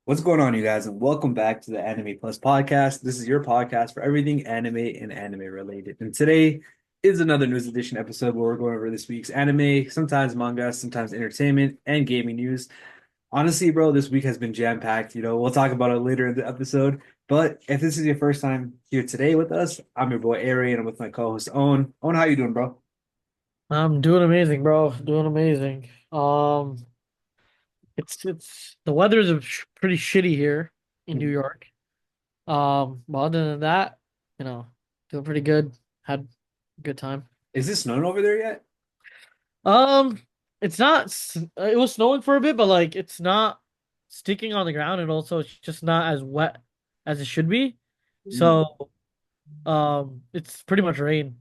What's going on, you guys, and welcome back to the Anime Plus podcast. This is your podcast for everything anime and anime related. And today is another news edition episode where we're going over this week's anime, sometimes manga, sometimes entertainment and gaming news. Honestly, bro, this week has been jam-packed. We'll talk about it later in the episode. But if this is your first time here today with us, I'm your boy Aray, and I'm with my co-host Owen. Owen, how you doing, bro? I'm doing amazing, bro. Doing amazing. It's the weather is pretty shitty here in New York. But other than that, doing pretty good. Had a good time. Is it snowing over there yet? Um, it's not. It was snowing for a bit, but like it's not sticking on the ground, and also it's just not as wet as it should be. Mm. So, it's pretty much rain.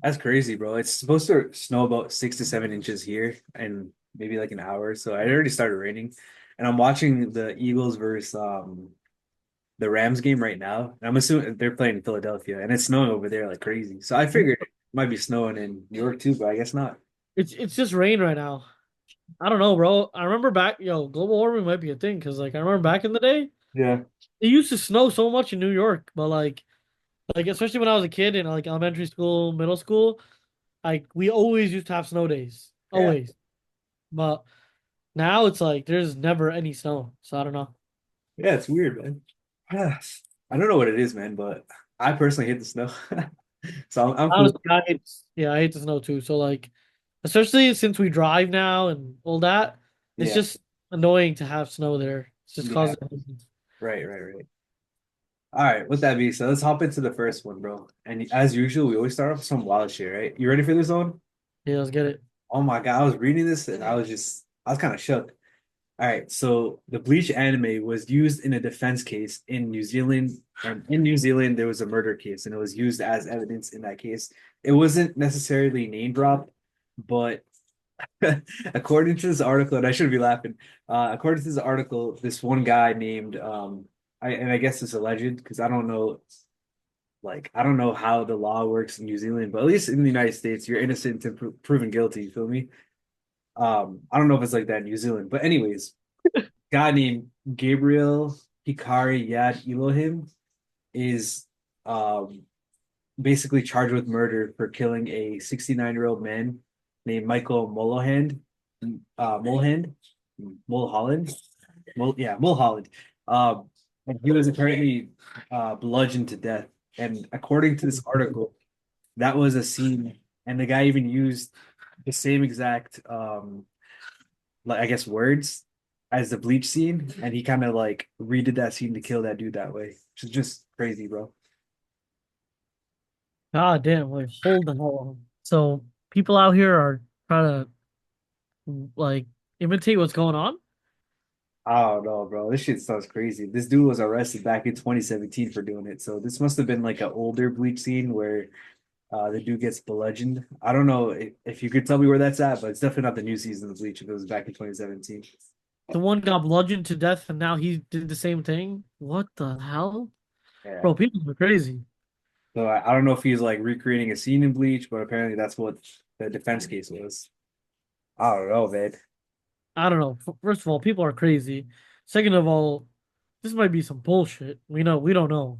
That's crazy, bro. It's supposed to snow about 6 to 7 inches here and maybe like an hour. So it already started raining. And I'm watching the Eagles versus the Rams game right now. And I'm assuming they're playing in Philadelphia and it's snowing over there like crazy. So I figured it might be snowing in New York too, but I guess not. It's just rain right now. I don't know, bro. I remember global warming might be a thing because like I remember back in the day. Yeah. It used to snow so much in New York, but like especially when I was a kid in like elementary school, middle school, like we always used to have snow days. Yeah. Always. But now it's like there's never any snow. So I don't know. Yeah, it's weird, man. I don't know what it is, man, but I personally hate the snow. So I'm cool. Honestly, I hate the snow too. So like especially since we drive now and all that, it's Yeah. just annoying to have snow there. It's just Yeah. causing. Right, right, right. All right, with that being said, let's hop into the first one, bro. And as usual, we always start off with some wild shit, right? You ready for this one? Yeah, let's get it. Oh my God, I was reading this and I was kind of shook. All right, so the Bleach anime was used in a defense case in New Zealand. And in New Zealand, there was a murder case and it was used as evidence in that case. It wasn't necessarily name dropped, but according to this article, and I shouldn't be laughing, according to this article, this one guy named, I guess it's alleged because I don't know how the law works in New Zealand, but at least in the United States, you're innocent until proven guilty. You feel me? I don't know if it's like that in New Zealand, but anyways, guy named Gabriel Hikari Yad Elohim is basically charged with murder for killing a 69-year-old man named Michael Mulholland, Mulholland, Mulholland, Mulholland. And he was apparently bludgeoned to death. And according to this article, that was a scene, and the guy even used the same exact like I guess words as the Bleach scene, and he kind of like redid that scene to kill that dude that way, which is just crazy, bro. God damn, like hold the hell on. So people out here are trying to like imitate what's going on. I don't know, bro. This shit sounds crazy. This dude was arrested back in 2017 for doing it. So this must have been like an older Bleach scene where the dude gets bludgeoned. I don't know if you could tell me where that's at, but it's definitely not the new season of Bleach if it was back in 2017. The one got bludgeoned to death and now he did the same thing. What the hell? Yeah. Bro, people are crazy. So I don't know if he's like recreating a scene in Bleach, but apparently that's what the defense case was. I don't know, man. I don't know. First of all, people are crazy. Second of all, this might be some bullshit. We don't know.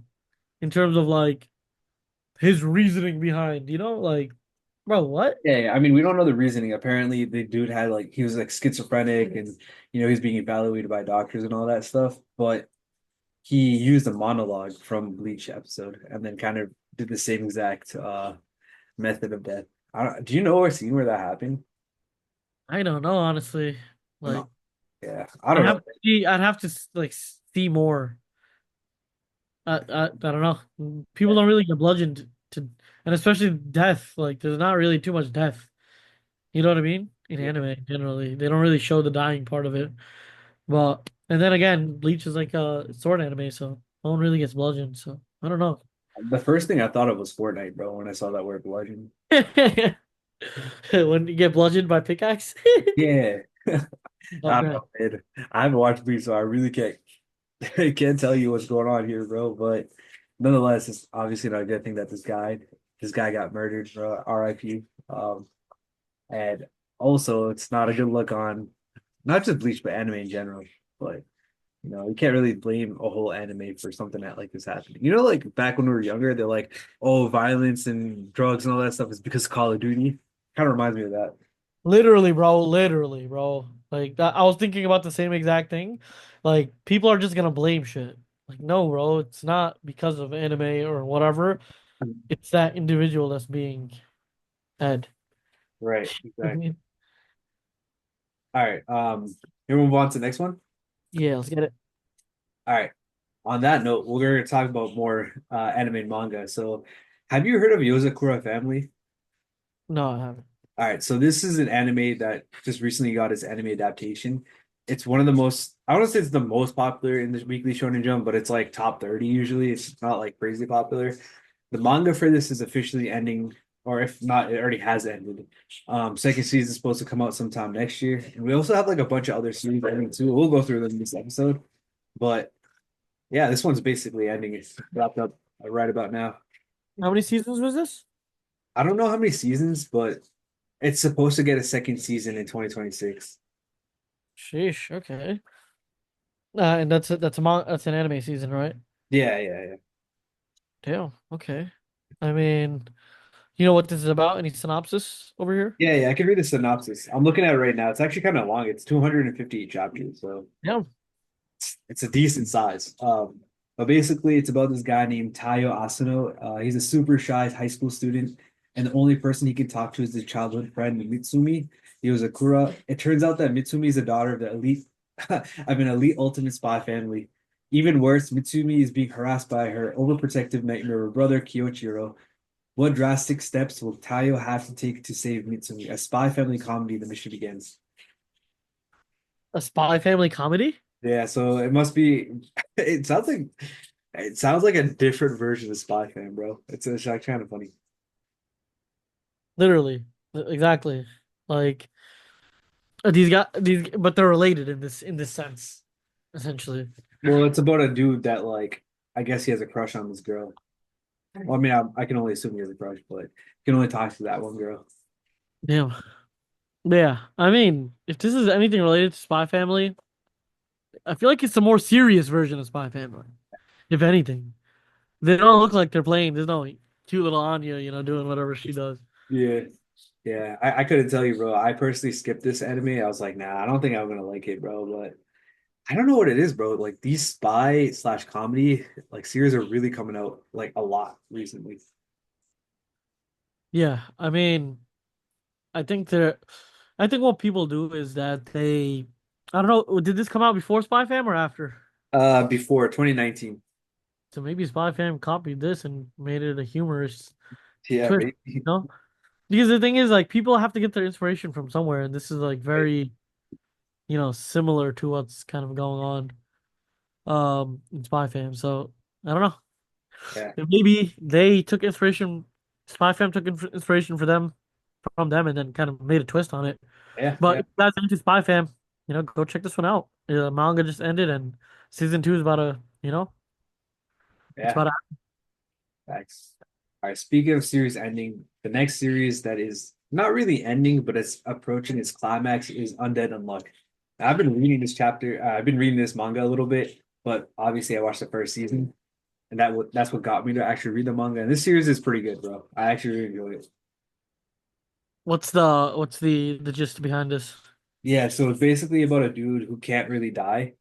In terms of like his reasoning behind, like, bro, what? Yeah, I mean, we don't know the reasoning. Apparently, the dude had like he was like schizophrenic, and he's being evaluated by doctors and all that stuff. But he used a monologue from Bleach episode, and then kind of did the same exact method of death. Do you know or seen where that happened? I don't know, honestly. Like, No. Yeah, I don't know. I'd have to like see more. I don't know. People don't really get bludgeoned to, and especially death. Like, there's not really too much death. You know what I mean? In Yeah. anime, generally, they don't really show the dying part of it. But and then again, Bleach is like a sword anime, so no one really gets bludgeoned. So I don't know. The first thing I thought of was Fortnite, bro, when I saw that word bludgeon. When you get bludgeoned by pickaxe. Yeah. I don't Okay. know, man. I haven't watched Bleach, so I really can't I can't tell you what's going on here, bro. But nonetheless, it's obviously not a good thing that this guy got murdered, bro. RIP. And also it's not a good look on not just Bleach, but anime in general. But You can't really blame a whole anime for something that like this happening. Like back when we were younger, they're like, oh, violence and drugs and all that stuff is because of Call of Duty. Kind of reminds me of that. Literally, bro. Literally, bro. Like that, I was thinking about the same exact thing. Like people are just gonna blame shit. Like no, bro. It's not because of anime or whatever. It's that individual that's being Ed. Right, I exactly. mean, All right. You move on to the next one. yeah, let's get it. All right. On that note, we're going to talk about more anime and manga. So, have you heard of Yozakura Family? No, I haven't. All right, so this is an anime that just recently got its anime adaptation. It's one of the most, I don't want to say it's the most popular in the Weekly Shonen Jump, but it's like top 30 usually. It's not like crazy popular. The manga for this is officially ending, or if not, it already has ended. Second season is supposed to come out sometime next year. And we also have like a bunch of other series ending too. We'll go through them in this episode. But yeah, this one's basically ending. It's wrapped up right about now. How many seasons was this? I don't know how many seasons, but it's supposed to get a second season in 2026. Sheesh. Okay. And that's an anime season, right? Yeah, yeah, yeah. Damn. Okay. I mean, you know what this is about? Any synopsis over here? Yeah, yeah, I can read the synopsis. I'm looking at it right now. It's actually kind of long. It's 258 chapters, so Yeah. it's a decent size. But basically, it's about this guy named Taiyo Asano. He's a super shy high school student, and the only person he can talk to is his childhood friend Mitsumi. He was a Kura. It turns out that Mitsumi is the daughter of the elite, of an elite ultimate spy family. Even worse, Mitsumi is being harassed by her overprotective nightmare brother Kyoichiro. What drastic steps will Taiyo have to take to save Mitsumi? A spy family comedy. The mission begins. A spy family comedy? Yeah, so it must be. It sounds like a different version of Spy Fam, bro. It's like kind of funny. Literally. Exactly. Like but they're related in this sense, essentially. Well, it's about a dude that like I guess he has a crush on this girl. Well, I mean, I can only assume he has a crush, but he can only talk to that one girl. Damn. Yeah. I mean, if this is anything related to Spy Family, I feel like it's a more serious version of Spy Family, if anything. They don't look like they're playing. There's no cute little Anya, doing whatever she does. Yeah, yeah. I couldn't tell you, bro. I personally skipped this anime. I was like, nah, I don't think I'm gonna like it, bro. But I don't know what it is, bro. Like these spy slash comedy like series are really coming out like a lot recently. Yeah, I mean, I think they're I think what people do is that I don't know, did this come out before Spy Fam or after? Before 2019. So maybe Spy Fam copied this and made it a humorous Yeah, twist, maybe. you know? Because the thing is, like, people have to get their inspiration from somewhere, and this is like very, similar to what's kind of going on in Spy Fam. So I don't know. Yeah, And maybe they took inspiration, Spy Fam took inspiration from them and then kind of made a twist on it. yeah, But yeah, if you guys are into Spy Fam, go check this one out. Manga just ended and season 2 is it's yeah. about to. Thanks. All right. Speaking of series ending, the next series that is not really ending, but it's approaching its climax is Undead Unluck. I've been reading this chapter. I've been reading this manga a little bit, but obviously I watched the first season, and that's what got me to actually read the manga. And this series is pretty good, bro. I actually really enjoy it. What's the gist behind this? Yeah, so it's basically about a dude who can't really die,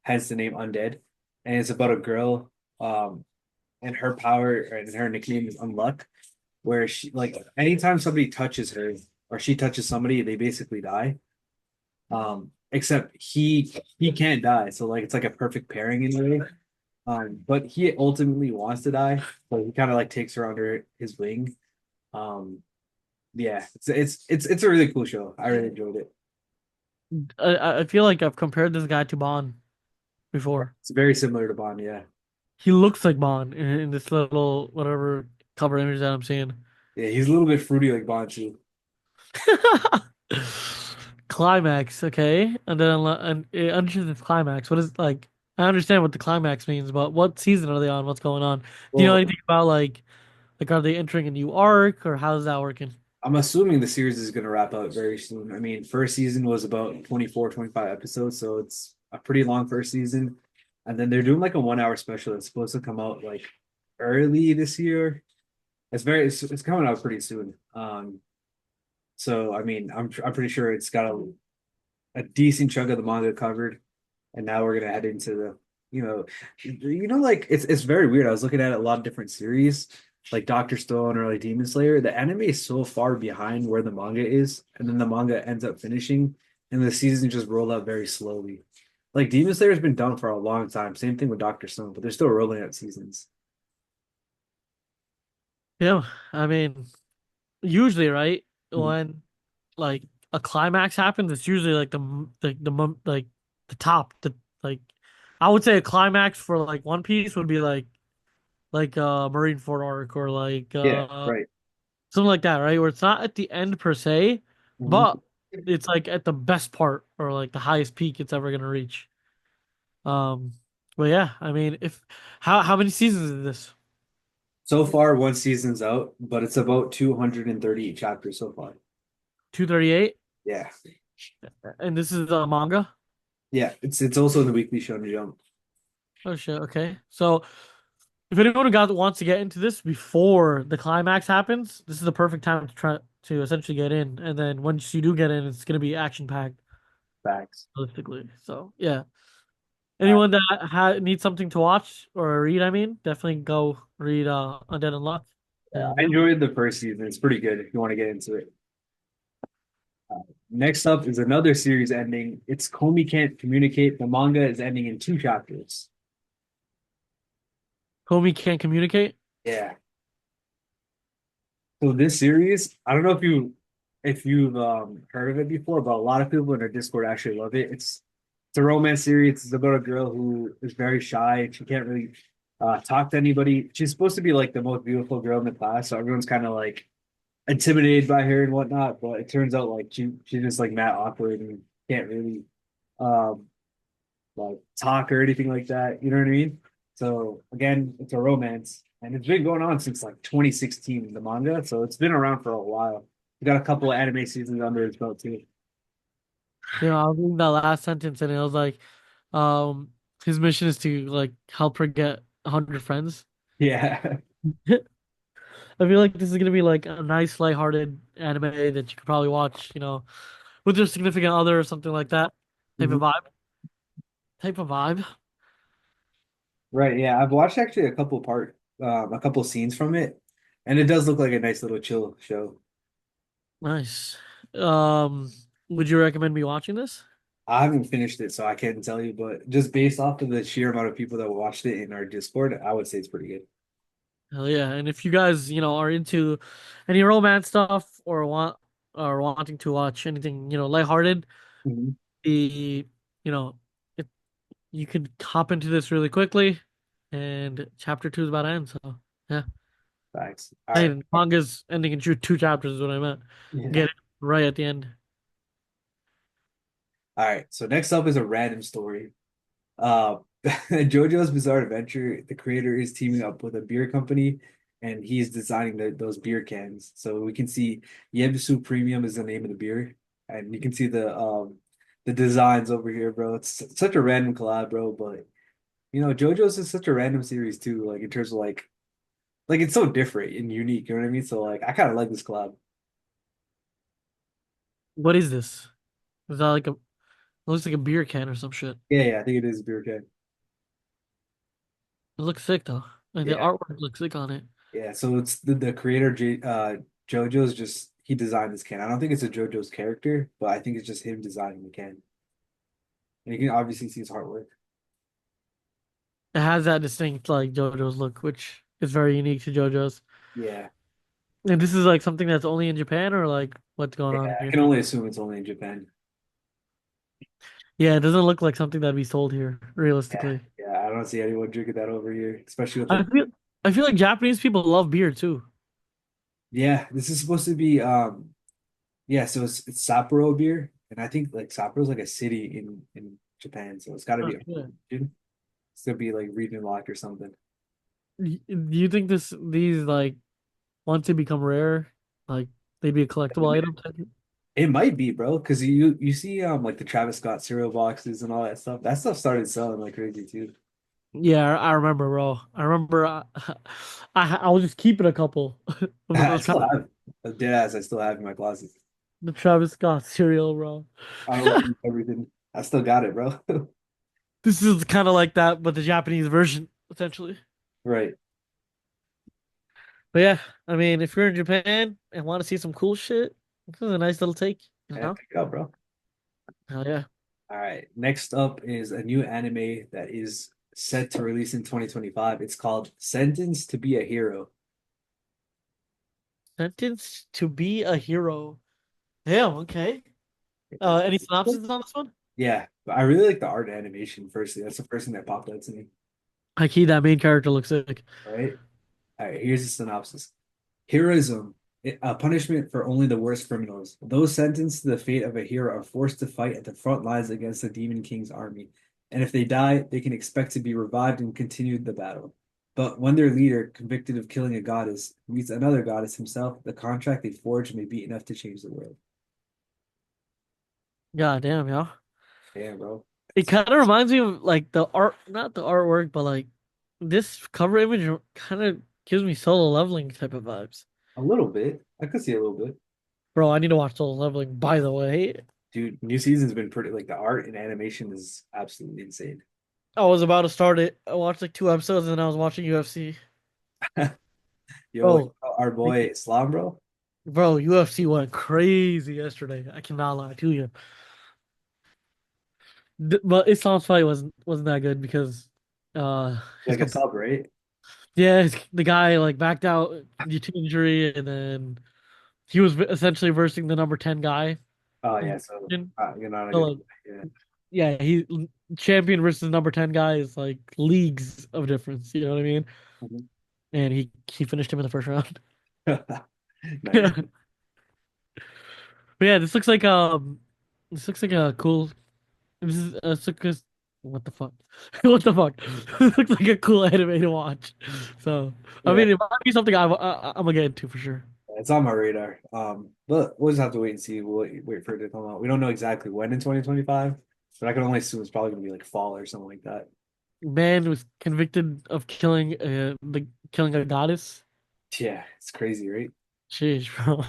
hence the name Undead, and it's about a girl, and her power and her nickname is Unluck, where she like anytime somebody touches her or she touches somebody, they basically die. Except he can't die, so like it's like a perfect pairing in a way. But he ultimately wants to die, so he kind of like takes her under his wing. Um, yeah, it's a really cool show. I really enjoyed it. I feel like I've compared this guy to Bond before. It's very similar to Bond, yeah. He looks like Bond in this little whatever cover image that I'm seeing. Yeah, he's a little bit fruity like Bond too. Climax, okay, and then under the climax. What is like? I understand what the climax means, but what season are they on? What's going on? Do you know Well, anything about like are they entering a new arc or how's that working? I'm assuming the series is going to wrap up very soon. I mean, first season was about 24, 25 episodes, so it's a pretty long first season, and then they're doing like a 1 hour special that's supposed to come out like early this year. It's coming out pretty soon. So I mean, I'm pretty sure it's got a decent chunk of the manga covered, and now we're gonna head into the like it's very weird. I was looking at a lot of different series like Doctor Stone or like Demon Slayer. The anime is so far behind where the manga is, and then the manga ends up finishing, and the season just roll out very slowly. Like Demon Slayer has been done for a long time. Same thing with Doctor Stone, but they're still rolling out seasons. Yeah, I mean, usually, right, Mhm. when like a climax happens, it's usually like like the top, the like I would say a climax for like One Piece would be like Marineford arc or like Yeah, right. something like that, right? Where it's not at the end per se, Mhm. but it's like at the best part or like the highest peak it's ever gonna reach. Um, but yeah, I mean, if how many seasons is this? So far, one season's out, but it's about 230 chapters so far. 238? Yeah. And this is the manga? Yeah, it's also in the weekly Shonen Jump. Oh shit, okay. So if anyone wants to get into this before the climax happens, this is the perfect time to try to essentially get in. And then once you do get in, it's gonna be action packed, Facts. realistically. So yeah. All right. Anyone that needs something to watch or read, I mean, definitely go read Undead Unluck. Yeah, And I yeah. enjoyed the first season. It's pretty good if you want to get into it. Next up is another series ending. It's Komi Can't Communicate. The manga is ending in 2 chapters. Komi can't communicate. Yeah. So this series, I don't know if you've heard of it before, but a lot of people in our Discord actually love it. It's a romance series. It's about a girl who is very shy and she can't really talk to anybody. She's supposed to be like the most beautiful girl in the class, so everyone's kind of like intimidated by her and whatnot. But it turns out like she's just like mad awkward and can't really um like talk or anything like that. You know what I mean? So again, it's a romance, and it's been going on since like 2016, the manga. So it's been around for a while. We got a couple of anime seasons under its belt too. I was reading that last sentence and it was like, um, his mission is to like help her get 100 friends. Yeah. I feel like this is gonna be like a nice, lighthearted anime that you could probably watch, with your significant other or something like that. Type of Mhm. vibe. Type of vibe. Right. Yeah. I've watched actually a couple scenes from it, and it does look like a nice little chill show. Nice. Um, would you recommend me watching this? I haven't finished it, so I can't tell you, but just based off of the sheer amount of people that watched it in our Discord, I would say it's pretty good. Hell yeah. And if you guys, are into any romance stuff or wanting to watch anything, lighthearted, Mhm. the you know, it you could hop into this really quickly and chapter 2 is about to end, so yeah. Thanks. All right. And manga's ending in two chapters is what I meant. Get Yeah. it right at the end. All right. So next up is a random story. Uh, JoJo's Bizarre Adventure, the creator is teaming up with a beer company and he's designing those beer cans. So we can see Yebisu Premium is the name of the beer. And you can see the designs over here, bro. It's such a random collab, bro. But JoJo's is such a random series too, like in terms of like it's so different and unique, you know what I mean? So like I kind of like this collab. What is this? Is that like it looks like a beer can or some shit. Yeah, yeah, I think it is a beer can. It looks sick though. Like the Yeah. artwork looks sick on it. Yeah, so it's the creator JoJo's just he designed this can. I don't think it's a JoJo's character, but I think it's just him designing the can. And you can obviously see his artwork. It has that distinct like JoJo's look, which is very unique to JoJo's. Yeah. And this is like something that's only in Japan or like what's going Yeah, on I here? can only assume it's only in Japan. Yeah, it doesn't look like something that'd be sold here, Yeah. realistically. Yeah, I don't see anyone drinking that over here, especially with I the feel I feel like Japanese people love beer too. yeah, this is supposed to be yeah, so it's Sapporo beer. And I think like Sapporo's like a city in Japan, so it's gotta Oh, be a yeah. region. It's gonna be like region locked or something. Do you think these like once they become rare, like they'd be a collectible item type? It might be, bro, because you see like the Travis Scott cereal boxes and all that stuff. That stuff started selling like crazy too. Yeah, I remember, bro. I remember. I was just keeping a couple of I those still have dead ass. I still have in my closet. the Travis Scott cereal, bro. I don't remember everything. I still got it, bro. This is kind of like that, but the Japanese version, essentially. Right. But yeah, I mean, if you're in Japan and want to see some cool shit, this is a nice little take, you Yeah, know? pick it up, bro. Hell yeah. All right. Next up is a new anime that is set to release in 2025. It's called Sentenced to be a Hero. Sentenced to be a hero. Damn, okay. Any synopsis on this one? Yeah, but I really like the art and animation. Firstly, that's the first thing that popped out to me. Like that main character looks sick. Right. All right. Here's the synopsis. Heroism, a punishment for only the worst criminals. Those sentenced to the fate of a hero are forced to fight at the front lines against the Demon King's army. And if they die, they can expect to be revived and continue the battle. But when their leader, convicted of killing a goddess, meets another goddess himself, the contract they forged may be enough to change the world. God damn, yo. Damn, bro. It It's kind of reminds me of like the art, not the artwork, but like this cover image kind of gives me solo leveling type of vibes. a little bit. I could see a little bit. Bro, I need to watch solo leveling, by the way. Dude, new season's been pretty, like the art and animation is absolutely insane. I was about to start it. I watched like 2 episodes and then I was watching UFC. Yo, Bro, our boy Islam, bro. bro, UFC went crazy yesterday. I cannot lie to you. But Islam's fight wasn't that good because his Like a comp sub, right? yeah, the guy like backed out due to injury and then he was essentially versing the number 10 guy Oh in yeah, so division. you're not a So good like yeah. yeah, he champion versus number 10 guy is like leagues of difference, you know what I mean? Mhm. And he finished him in the first round. Nice. But yeah, this looks like a cool this is what the fuck? What the fuck? It looks like a cool anime to watch. So, I Yeah, mean, it might be something I'm gonna get into for sure. it's on my radar. But we'll just have to wait and see. We'll wait for it to come out. We don't know exactly when in 2025, but I can only assume it's probably gonna be like fall or something like that. Man was convicted of killing a goddess. Yeah, it's crazy, right? Jeez, bro.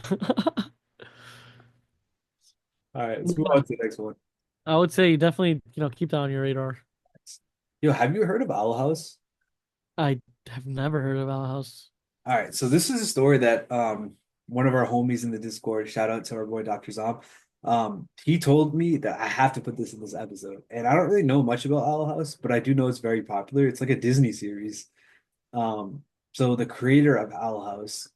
All right, let's move Yeah, on to the next one. I would say definitely, keep that on your radar. Yo, have you heard of Owl House? I have never heard of Owl House. All right, so this is a story that one of our homies in the Discord, shout out to our boy Dr. Zob, he told me that I have to put this in this episode. And I don't really know much about Owl House, but I do know it's very popular. It's like a Disney series. Um, so the creator of Owl House,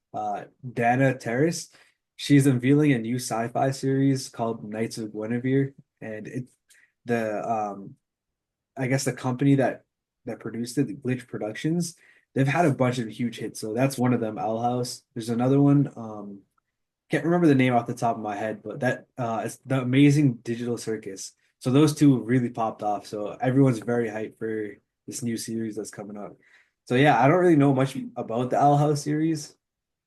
Dana Terrace, she's unveiling a new sci-fi series called Knights of Guinevere, and the I guess the company that produced it, the Bleach Productions, they've had a bunch of huge hits. So that's one of them, Owl House. There's another one. Can't remember the name off the top of my head, but that it's the Amazing Digital Circus. So those two really popped off. So everyone's very hyped for this new series that's coming up. So yeah, I don't really know much about the Owl House series,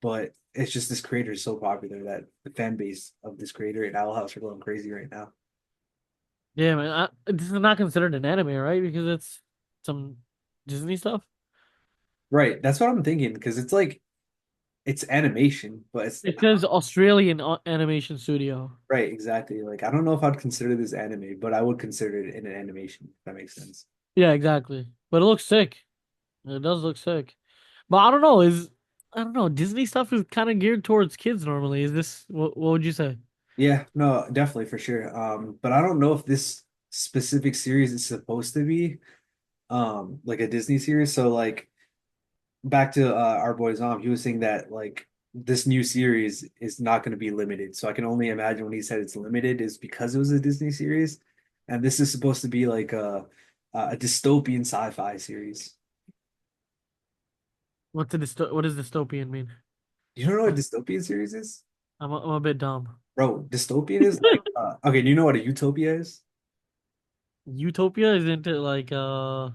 but it's just this creator is so popular that the fan base of this creator and Owl House are going crazy right now. Yeah, man. This is not considered an anime, right? Because it's some Disney stuff. Right, that's what I'm thinking because it's like it's animation, but it's It says Australian animation studio. right, exactly. Like I don't know if I'd consider this anime, but I would consider it in an animation, if that makes sense. Yeah, exactly. But it looks sick. It does look sick. But I don't know, I don't know, Disney stuff is kind of geared towards kids normally. Is this what would you say? Yeah, no, definitely for sure. But I don't know if this specific series is supposed to be like a Disney series. So like back to our boy Zom, he was saying that like this new series is not going to be limited. So I can only imagine when he said it's limited is because it was a Disney series, and this is supposed to be like a dystopian sci-fi series. What does dystopian mean? You don't know what I'm dystopian series is? I'm a bit dumb. Bro, dystopian is like okay, do you know what a utopia is? Utopia isn't it like a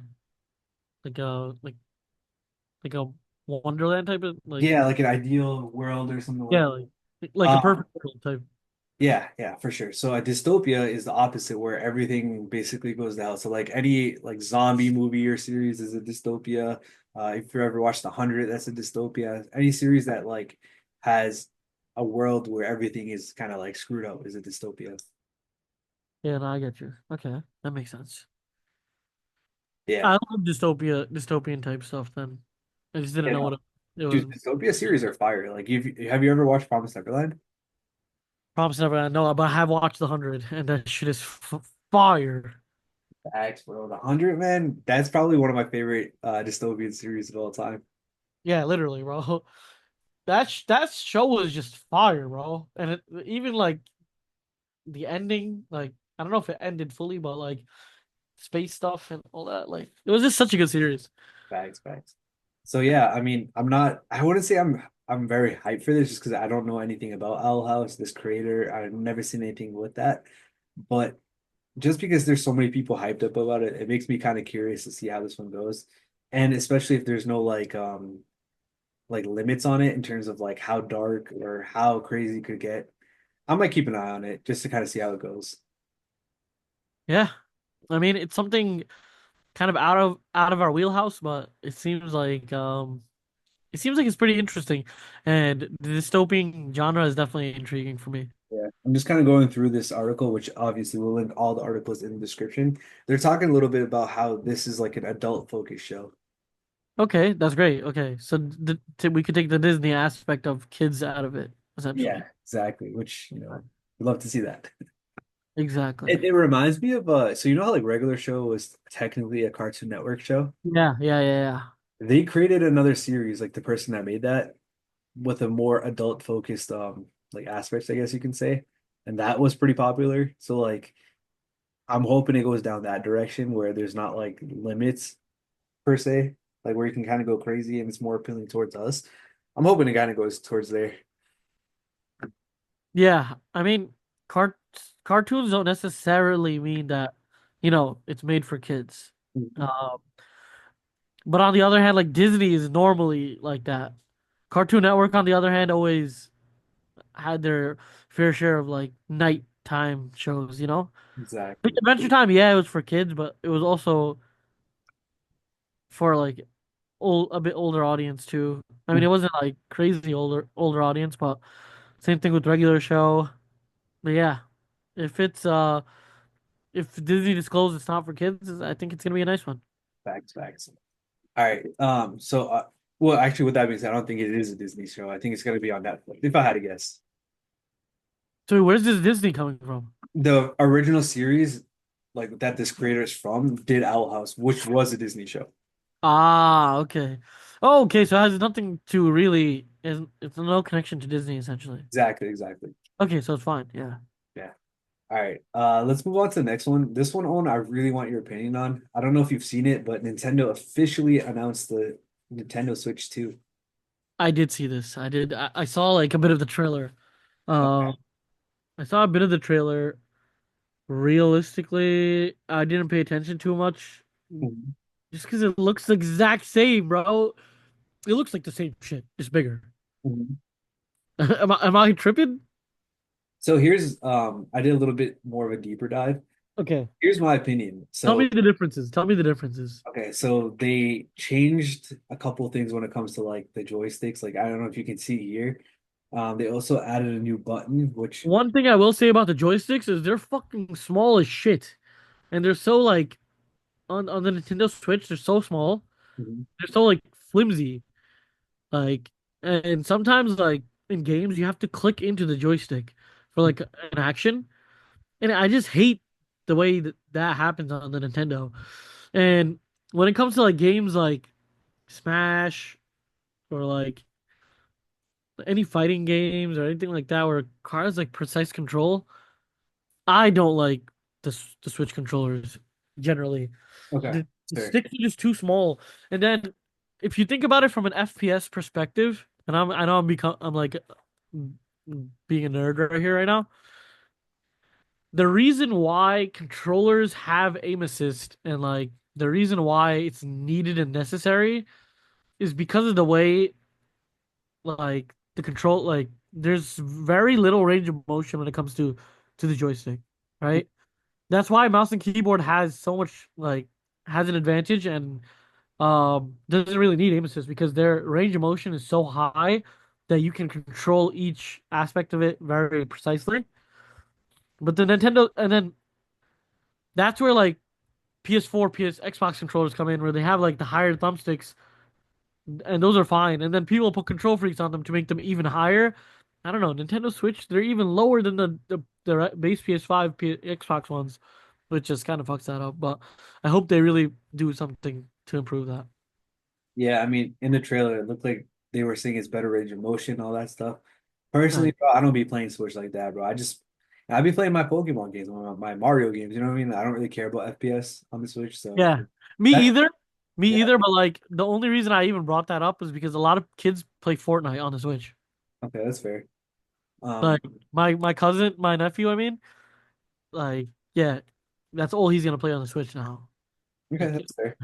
like a Wonderland type of like Yeah, like an ideal world or something like yeah, that. like a Um, perfect world type. Yeah, yeah, for sure. So a dystopia is the opposite, where everything basically goes to hell. So like any like zombie movie or series is a dystopia. If you ever watched The Hundred, that's a dystopia. Any series that like has a world where everything is kind of like screwed up is a dystopia. Yeah, no, I get you. Okay, that makes sense. Yeah. I love dystopian type stuff. Then I just didn't You know know, what it was. dude, dystopia series are fire. Like, have you ever watched Promised Neverland? Promise never. No, but I have watched The Hundred, and that shit is fire. Facts, bro. The Hundred, man, that's probably one of my favorite dystopian series of all time. Yeah, literally, bro. That show was just fire, bro. And even like the ending, like I don't know if it ended fully, but like space stuff and all that, like it was just such a good series. Facts, facts. So yeah, I mean, I wouldn't say I'm very hyped for this just because I don't know anything about Owl House, this creator. I've never seen anything with that. But just because there's so many people hyped up about it, it makes me kind of curious to see how this one goes. And especially if there's no like limits on it in terms of like how dark or how crazy it could get. I might keep an eye on it just to kind of see how it goes. Yeah, I mean it's something kind of out of our wheelhouse, but it seems like it's pretty interesting, and the dystopian genre is definitely intriguing for me. Yeah, I'm just kind of going through this article, which obviously we'll link all the articles in the description. They're talking a little bit about how this is like an adult focused show. Okay, that's great. Okay, so we could take the Disney aspect of kids out of it, Yeah, essentially. exactly. Which, we'd love to see that. Exactly. It reminds me of so you know how like regular show was technically a Cartoon Network show? Yeah, yeah, yeah, yeah. They created another series, like the person that made that, with a more adult focused like aspects, I guess you can say. And that was pretty popular. So like I'm hoping it goes down that direction where there's not like limits per se, like where you can kind of go crazy and it's more appealing towards us. I'm hoping it kind of goes towards there. Yeah, I mean, cart cartoons don't necessarily mean that, it's made for kids. Mhm. Um, but on the other hand, like Disney is normally like that. Cartoon Network, on the other hand, always had their fair share of like nighttime shows, you know? Like Exactly. Adventure Time, yeah, it was for kids, but it was also for like a bit older audience too. I mean, it wasn't like crazy older audience, but same thing with regular show. But yeah, if it's if Disney discloses it's not for kids, I think it's gonna be a nice one. Facts, facts. All right. Well, actually, with that being said, I don't think it is a Disney show. I think it's going to be on Netflix, if I had to guess. So where's this Disney coming from? The original series, like that this creator is from, did Owl House, which was a Disney show. Ah, okay. Oh, okay, so it has nothing to really, it's no connection to Disney essentially. Exactly, exactly. Okay, so it's fine. Yeah. Yeah. All right. Let's move on to the next one. This one, Owen, I really want your opinion on. I don't know if you've seen it, but Nintendo officially announced the Nintendo Switch 2. I did see this. I did. I saw like a bit of the trailer. Okay. Um, I saw a bit of the trailer. Realistically, I didn't pay attention too much Mhm. just because it looks the exact same, bro. It looks like the same shit, just bigger. Mhm. Am I tripping? So here's I did a little bit more of a deeper dive. Okay. Here's my opinion. Tell me So the differences. Tell me the differences. okay, so they changed a couple things when it comes to like the joysticks. Like I don't know if you can see here. They also added a new button, which One thing I will say about the joysticks is they're fucking small as shit. And they're so like on the Nintendo Switch, they're so small. Mhm. They're so like flimsy. Like and sometimes like in games you have to click into the joystick for like an action. And I just hate the way that happens on the Nintendo. And when it comes to like games like Smash or like any fighting games or anything like that where cars like precise control, I don't like the Switch controllers generally. Okay, The sure. sticks are just too small. And then if you think about it from an FPS perspective, and I know I'm like being a nerd right here right now. The reason why controllers have aim assist and like the reason why it's needed and necessary is because of the way like the control, like there's very little range of motion when it comes to the joystick, right? That's why mouse and keyboard has so much like has an advantage and doesn't really need aim assist because their range of motion is so high that you can control each aspect of it very precisely. But the Nintendo and then that's where like PS4, Xbox controllers come in where they have like the higher thumbsticks and those are fine. And then people put control freaks on them to make them even higher. I don't know, Nintendo Switch, they're even lower than the base PS5, Xbox ones, which just kind of fucks that up. But I hope they really do something to improve that. Yeah, I mean, in the trailer, it looked like they were saying it's better range of motion, all that stuff. Right. Personally, bro, I don't be playing Switch like that, bro. I be playing my Pokemon games, my Mario games. You know what I mean? I don't really care about FPS on the Switch, so Yeah. Me that either. Me yeah, either, but like the only reason I even brought that up is because a lot of kids play Fortnite on the Switch. okay, that's fair. Like my cousin, my nephew, I mean, like yeah, that's all he's gonna play on the Switch now. Okay, Like that's fair.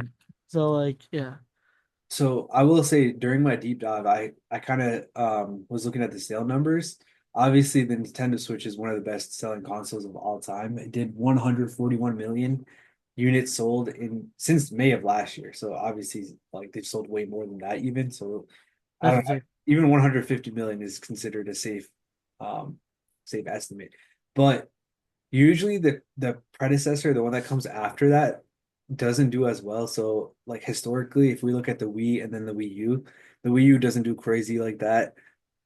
so like yeah. So I will say during my deep dive, I kind of was looking at the sale numbers. Obviously, the Nintendo Switch is one of the best selling consoles of all time. It did 141 million units sold in since May of last year. So obviously, like they've sold way more than that even. So I That's don't know. insane. Even 150 million is considered a um, safe estimate. But usually the predecessor, the one that comes after that, doesn't do as well. So like historically, if we look at the Wii and then the Wii U doesn't do crazy like that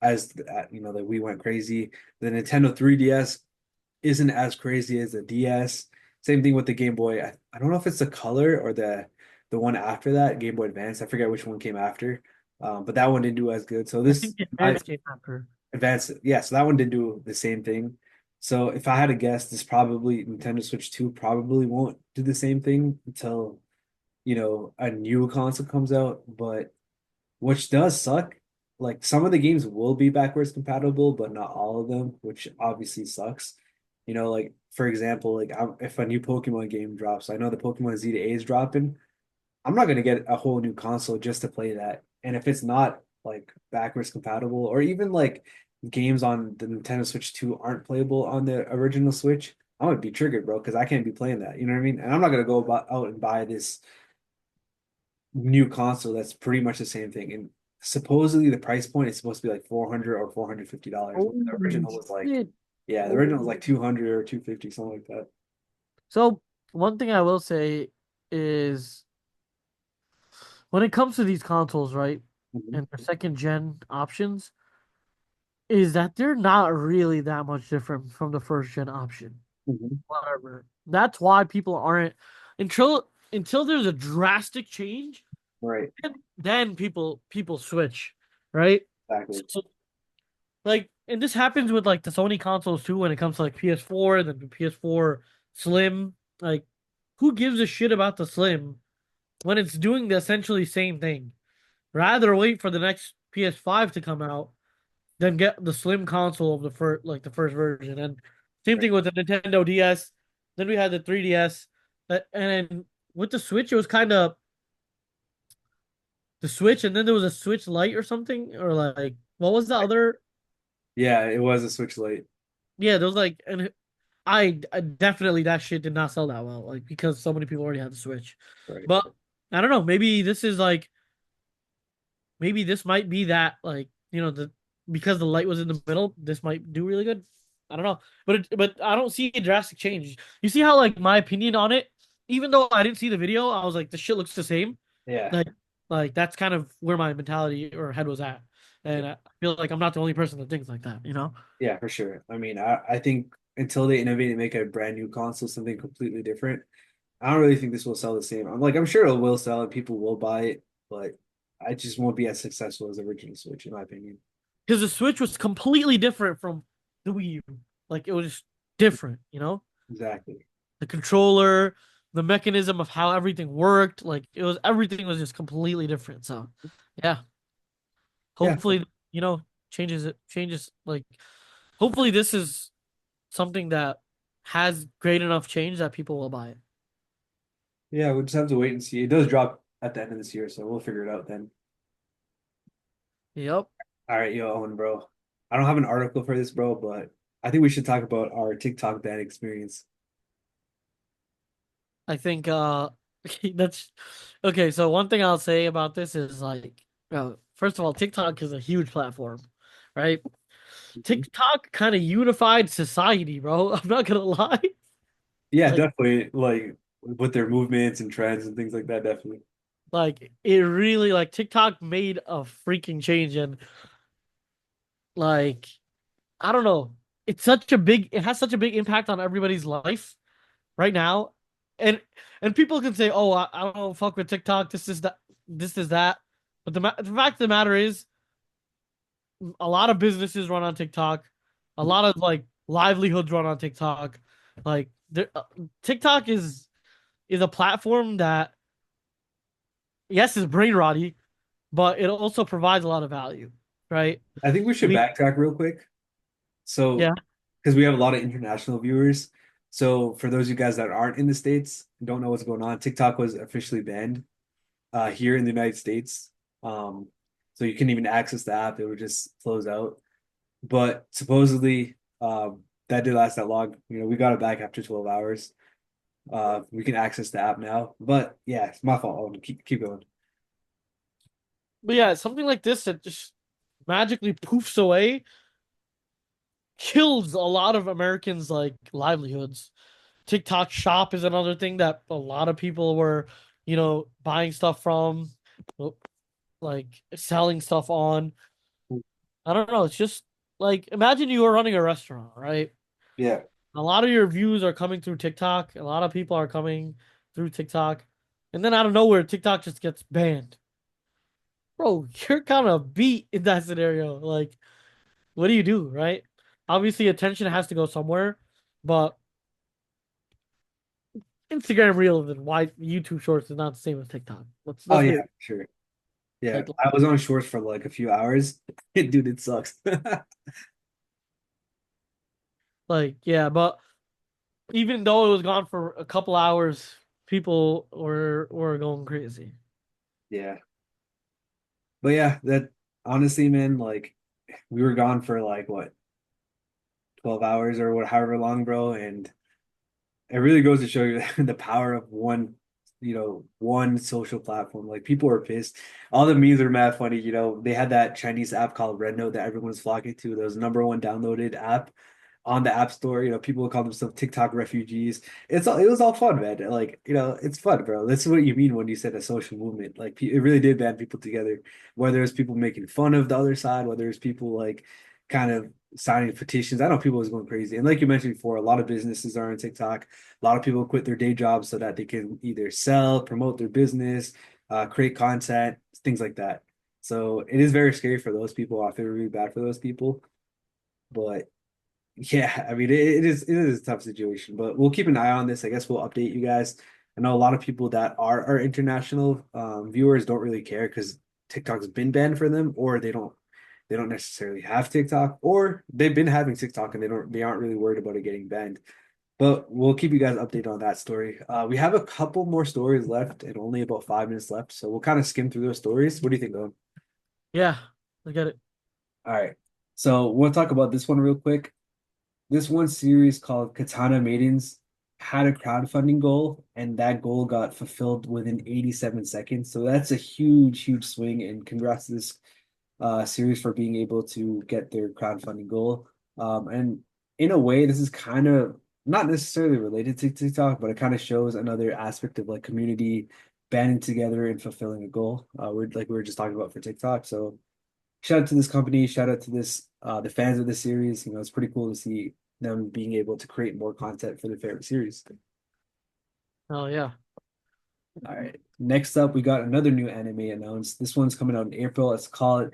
as the Wii went crazy. The Nintendo 3DS isn't as crazy as the DS. Same thing with the Game Boy. I don't know if it's the Color or the one after that, Game Boy Advance. I forget which one came after. But that one didn't do as good. So I this think the I advance came after. Advanced, yeah, so that one did do the same thing. So if I had to guess, this probably Nintendo Switch 2 probably won't do the same thing until, a new console comes out. But which does suck. Like some of the games will be backwards compatible, but not all of them, which obviously sucks. Like for example, like if a new Pokemon game drops, I know the Pokemon Z to A is dropping. I'm not gonna get a whole new console just to play that. And if it's not like backwards compatible, or even like games on the Nintendo Switch 2 aren't playable on the original Switch, I'm gonna be triggered, bro, because I can't be playing that. You know what I mean? And I'm not gonna go out and buy this new console that's pretty much the same thing. And supposedly the price point is supposed to be like 400 or $450. When the Holy original was like, shit. yeah, the original was like 200 or 250, something like that. So one thing I will say is when it comes to these consoles, right, Mhm, and their second gen options, is that they're not really that much different from the first gen option. mhm. Whatever. That's why people aren't until there's a drastic change, Right, then people switch, right? exactly. So like, and this happens with like the Sony consoles too when it comes to like PS4 and then the PS4 Slim. Like, who gives a shit about the Slim when it's doing the essentially same thing? Rather wait for the next PS5 to come out than get the Slim console of the first version. And same Right. thing with the Nintendo DS. Then we had the 3DS, and then with the Switch, it was kind of the Switch, and then there was a Switch Lite or something, or like what was the other? Yeah, it was a Switch Lite. Yeah, there was like, and I definitely that shit did not sell that well, like because so many people already had the Switch. Right. But I don't know, maybe this is like maybe this might be that like the because the light was in the middle, this might do really good. I don't know, but I don't see a drastic change. You see how like my opinion on it, even though I didn't see the video, I was like, the shit looks the same. Yeah. Like like that's kind of where my mentality or head was at, Yeah. and I feel like I'm not the only person that thinks like that. You know? Yeah, for sure. I mean, I think until they innovate and make a brand new console, something completely different, I don't really think this will sell the same. I'm sure it will sell and people will buy it, but I just won't be as successful as the original Switch, in my opinion. Because the Switch was completely different from the Wii U. Like it was just different. You know? Exactly. The controller, the mechanism of how everything worked. Like it was everything was just completely different. So yeah, Yeah. hopefully changes like hopefully this is something that has great enough change that people will buy it. Yeah, we'll just have to wait and see. It does drop at the end of this year, so we'll figure it out then. Yep. All right, yo, Owen, bro. I don't have an article for this, bro, but I think we should talk about our TikTok ban experience. I think that's okay. So one thing I'll say about this is like, first of all, TikTok is a huge platform, right? Mhm. TikTok kind of unified society, bro. I'm not gonna lie. Yeah, Like, definitely. Like with their movements and trends and things like that, definitely. like it really like TikTok made a freaking change, and like I don't know, it has such a big impact on everybody's life right now, and people can say, oh, I don't fuck with TikTok. This is that, but the fact of the matter is, a lot of businesses run on TikTok, a lot of like livelihoods run on TikTok. Like TikTok is a platform that yes is brain rotty, but it also provides a lot of value, right? I think we should We backtrack real quick. So, Yeah, because we have a lot of international viewers. So, for those of you guys that aren't in the States, don't know what's going on, TikTok was officially banned here in the United States. Um, so you couldn't even access the app; it would just close out. But supposedly, that did last that long. You know, we got it back after 12 hours. We can access the app now. But yeah, it's my fault. Keep going. but yeah, something like this that just magically poofs away kills a lot of Americans' like livelihoods. TikTok Shop is another thing that a lot of people were, buying stuff from, like selling stuff on. I don't know. It's just like imagine you were running a restaurant, right? Yeah. A lot of your views are coming through TikTok. A lot of people are coming through TikTok. And then out of nowhere, TikTok just gets banned. Bro, you're kind of beat in that scenario. Like, what do you do, right? Obviously, attention has to go somewhere, but Instagram Reels and why YouTube Shorts is not the same as TikTok. Oh Let's be yeah, real. sure. Yeah. Like, I was on shorts for like a few hours. Dude, it sucks. yeah, but even though it was gone for a couple hours, people were going crazy. Yeah. But yeah, that honestly, man, like we were gone for like what, 12 hours or what, however long, bro. And it really goes to show you the power of one, one social platform. Like people are pissed. All the memes are mad funny. They had that Chinese app called Red Note that everyone was flocking to. That was the number one downloaded app on the App Store. People call themselves TikTok refugees. It was all fun, man. Like, it's fun, bro. That's what you mean when you said a social movement. Like it really did band people together. Whether it's people making fun of the other side, whether it's people like kind of signing petitions. I know people was going crazy. And like you mentioned before, a lot of businesses are on TikTok. A lot of people quit their day jobs so that they can either sell, promote their business, create content, things like that. So it is very scary for those people. I feel really bad for those people. But yeah, I mean, it is a tough situation, but we'll keep an eye on this. I guess we'll update you guys. I know a lot of people that are our international viewers don't really care because TikTok's been banned for them, or they don't necessarily have TikTok, or they've been having TikTok and they aren't really worried about it getting banned. But we'll keep you guys updated on that story. We have a couple more stories left and only about 5 minutes left, so we'll kind of skim through those stories. What do you think, Owen? Yeah, I get it. All right. So we'll talk about this one real quick. This one series called Katana Maidens had a crowdfunding goal, and that goal got fulfilled within 87 seconds. So that's a huge, huge swing. And congrats to this series for being able to get their crowdfunding goal. And in a way, this is kind of not necessarily related to TikTok, but it kind of shows another aspect of like community banding together and fulfilling a goal. We were just talking about for TikTok. So shout out to this company, shout out to this the fans of the series. It's pretty cool to see them being able to create more content for their favorite series. Oh yeah. All right. Next up, we got another new anime announced. This one's coming out in April. It's called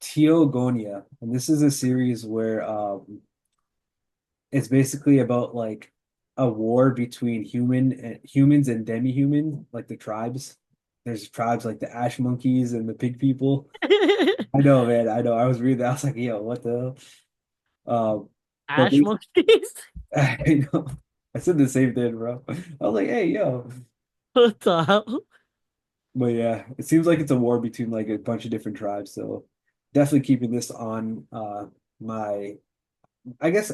Teogonia. And this is a series where it's basically about like a war between humans and demi-human, like the tribes. There's tribes like the ash monkeys and the pig people. I know, man. I know. I was reading that. I was like, yo, what the hell? But Ash monkeys? I know. I said the same thing, bro. I was like, hey, yo. What the hell? But yeah, it seems like it's a war between like a bunch of different tribes. So definitely keeping this on my. I guess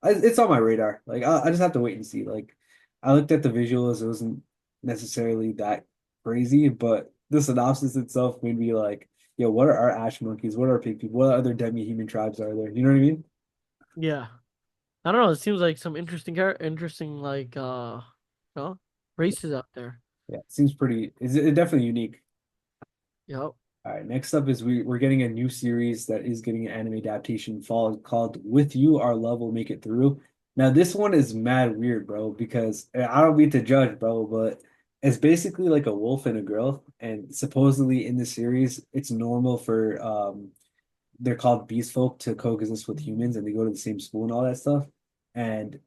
it's on my radar. Like I just have to wait and see. Like I looked at the visuals, it wasn't necessarily that crazy, but the synopsis itself made me like, yo, what are our ash monkeys? What are pig people? What other demi-human tribes are there? You know what I mean? Yeah. I don't know. It seems like some interesting like races out there. Yeah, it seems pretty. Is it definitely unique? Yep. All right, next up is we're getting a new series that is getting an anime adaptation fall called "With You Our Love Will Make It Through." Now this one is mad weird, bro, because I don't mean to judge, bro, but it's basically like a wolf and a girl, and supposedly in the series it's normal for they're called beast folk to coexist with humans, and they go to the same school and all that stuff, and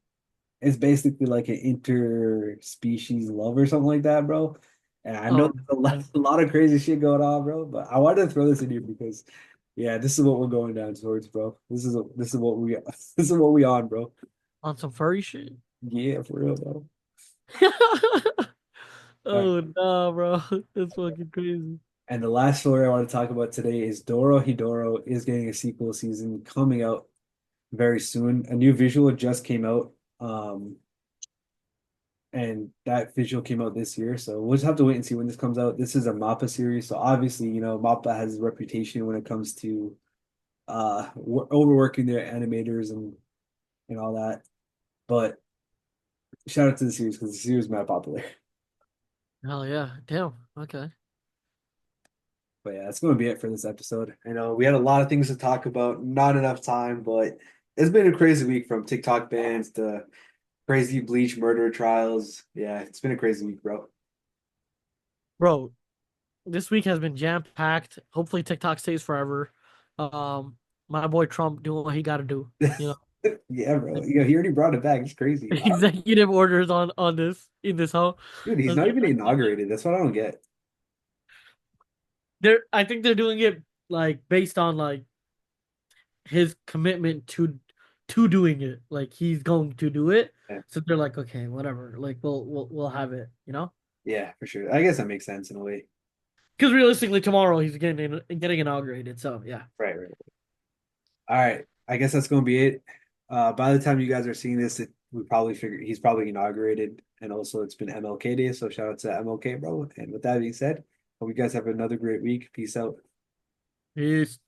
it's basically like an interspecies love or something like that, bro. And I know Oh, there's a lot, man. a lot of crazy shit going on, bro. But I wanted to throw this in here because, yeah, this is what we're going down towards, bro. This is what we this is what we on, bro. On some furry shit. Yeah, for real, bro. All right. Oh no, bro. That's fucking crazy. And the last story I want to talk about today is Doro Hidoro is getting a sequel season coming out very soon. A new visual just came out. And that visual came out this year. So we'll just have to wait and see when this comes out. This is a MAPPA series, so obviously, MAPPA has a reputation when it comes to overworking their animators and all that. But shout out to the series because the series is mad popular. Hell yeah. Damn. Okay. But yeah, that's going to be it for this episode. I know we had a lot of things to talk about, not enough time, but it's been a crazy week from TikTok bans to crazy Bleach murder trials. Yeah, it's been a crazy week, bro. Bro, this week has been jam-packed. Hopefully TikTok stays forever. My boy Trump doing what he gotta do. You know, Yeah, bro. He already brought it back. It's crazy. executive orders on this in this hoe. Dude, he's Let's not get even back to it. inaugurated. That's what I don't get. I think they're doing it like based on like his commitment to doing it. Like he's going to do it. Yeah, So they're like, okay, whatever. Like we'll have it, you know? yeah, for sure. I guess that makes sense in a way. Because realistically, tomorrow he's getting inaugurated. So yeah. Right, right. All right. I guess that's going to be it. By the time you guys are seeing this, we probably figure he's probably inaugurated, and also it's been MLK Day, so shout out to MLK, bro. And with that being said, hope you guys have another great week. Peace out. Peace.